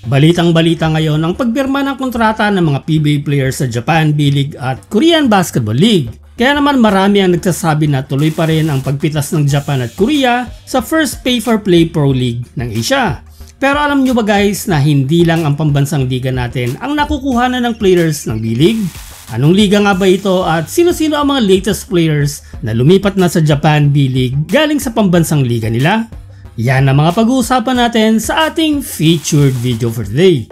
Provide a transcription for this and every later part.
Balitang-balita ngayon ang pagpirma ng kontrata ng mga PBA players sa Japan B-League at Korean Basketball League. Kaya naman marami ang nagsasabi na tuloy pa rin ang pagpitas ng Japan at Korea sa first pay-for-play Pro League ng Asia. Pero alam nyo ba guys na hindi lang ang pambansang liga natin ang nakukuhanan ng players ng B-League? Anong liga nga ba ito at sino-sino ang mga latest players na lumipat na sa Japan B-League galing sa pambansang liga nila? Yan ang mga pag-uusapan natin sa ating featured video for today.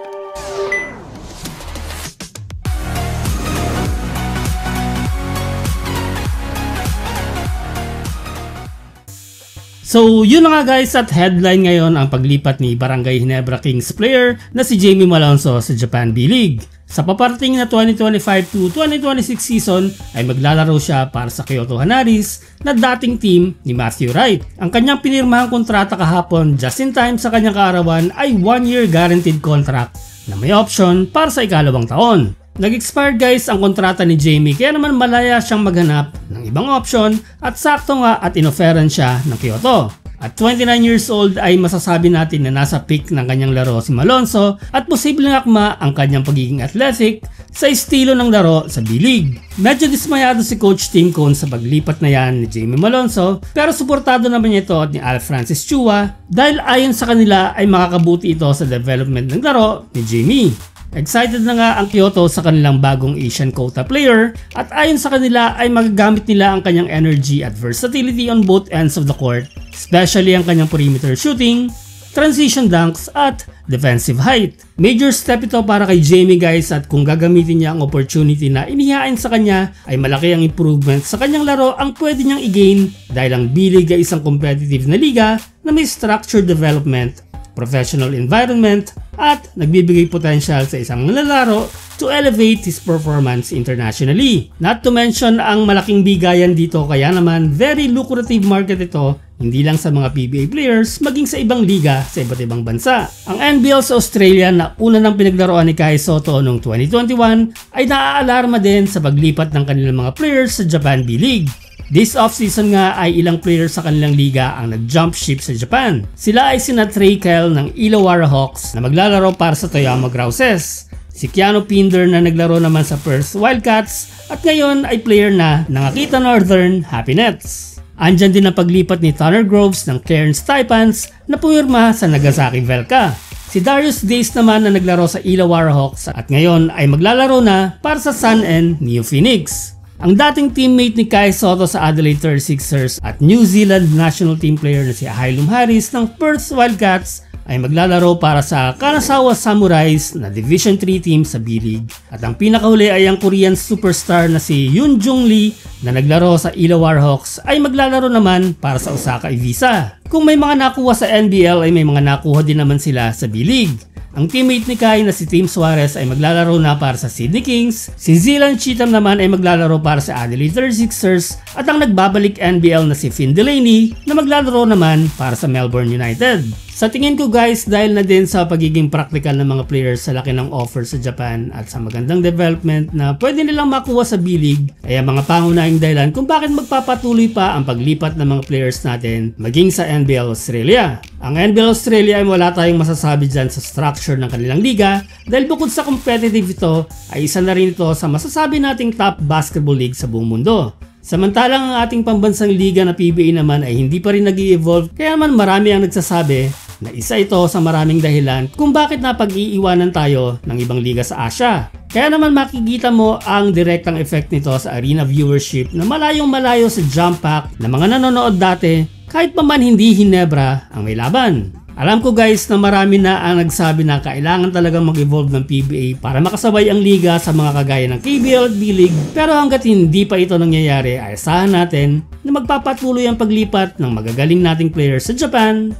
So yun na nga guys, at headline ngayon ang paglipat ni Barangay Ginebra Kings player na si Jamie Malonzo sa Japan B-League. Sa paparating na 2025 to 2026 season ay maglalaro siya para sa Kyoto Hanaris na dating team ni Matthew Wright. Ang kanyang pinirmahang kontrata kahapon just in time sa kanyang kaarawan ay 1-year guaranteed contract na may option para sa ikalawang taon. Nag-expired guys ang kontrata ni Jamie kaya naman malaya siyang maghanap ng ibang option at sakto nga at inoferan siya ng Kyoto. At 29 years old ay masasabi natin na nasa peak ng kanyang laro si Malonzo at posibleng akma ang kanyang pagiging athletic sa estilo ng laro sa B-League. Medyo dismayado si Coach Tim Cone sa paglipat na yan ni Jamie Malonzo pero suportado naman niya ito at ni Al Francis Chua dahil ayon sa kanila ay makakabuti ito sa development ng laro ni Jamie. Excited na nga ang Kyoto sa kanilang bagong Asian quota player at ayon sa kanila ay magagamit nila ang kanyang energy at versatility on both ends of the court, especially ang kanyang perimeter shooting, transition dunks at defensive height. Major step ito para kay Jamie guys at kung gagamitin niya ang opportunity na inihain sa kanya ay malaki ang improvement sa kanyang laro ang pwede niyang i-gain dahil ang B-League ay isang competitive na liga na may structured development, professional environment at nagbibigay potential sa isang lalaro to elevate his performance internationally. Not to mention ang malaking bigayan dito kaya naman very lucrative market ito hindi lang sa mga PBA players maging sa ibang liga sa iba't ibang bansa. Ang NBL sa Australia na una nang pinaglaruan ni Kai Sotto noong 2021 ay naaalarma din sa paglipat ng kanilang mga players sa Japan B-League. This offseason nga ay ilang players sa kanilang liga ang nag-jump ship sa Japan. Sila ay sina Trey Kell ng Illawarra Hawks na maglalaro para sa Toyama Grouses, si Keanu Pinder na naglaro naman sa Perth Wildcats at ngayon ay player na ng Akita Northern Happy Nets. Andyan din ang paglipat ni Tanner Groves ng Cairns Taipans na pumirma sa Nagasaki Velka. Si Darius Days naman na naglaro sa Illawarra Hawks at ngayon ay maglalaro na para sa Sun and Neo Phoenix. Ang dating teammate ni Kai Sotto sa Adelaide 36ers at New Zealand national team player na si Hailum Harris ng Perth Wildcats ay maglalaro para sa Kanazawa Samurais na Division 3 team sa B-League. At ang pinakahuli ay ang Korean superstar na si Yoon Jung Lee na naglaro sa Illawarra Hawks ay maglalaro naman para sa Osaka Ivisa. Kung may mga nakuha sa NBL ay may mga nakuha din naman sila sa B-League. Ang teammate ni Kai na si Tim Suarez ay maglalaro na para sa Sydney Kings, si Zilan Cheatham naman ay maglalaro para sa Adelaide 36ers at ang nagbabalik NBL na si Finn Delaney na maglalaro naman para sa Melbourne United. Sa tingin ko guys, dahil na din sa pagiging practical ng mga players sa laki ng offer sa Japan at sa magandang development na pwede nilang makuha sa B-League ay ang mga pangunahing dahilan kung bakit magpapatuloy pa ang paglipat ng mga players natin maging sa NBL Australia. Ang NBL Australia ay wala tayong masasabi dyan sa structure ng kanilang liga dahil bukod sa competitive ito ay isa na rin ito sa masasabi nating top basketball league sa buong mundo. Samantalang ang ating pambansang liga na PBA naman ay hindi pa rin nag-i-evolve kaya naman marami ang nagsasabi na isa ito sa maraming dahilan kung bakit napag-iiwanan tayo ng ibang liga sa Asia. Kaya naman makikita mo ang direktang effect nito sa arena viewership na malayong malayo sa jump pack na mga nanonood dati kahit pa man hindi Ginebra ang may laban. Alam ko guys na marami na ang nagsabi na kailangan talagang mag-evolve ng PBA para makasabay ang liga sa mga kagaya ng KBL at B-League pero hanggat hindi pa ito nangyayari ay asahan natin na magpapatuloy ang paglipat ng magagaling nating players sa Japan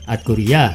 at Korea.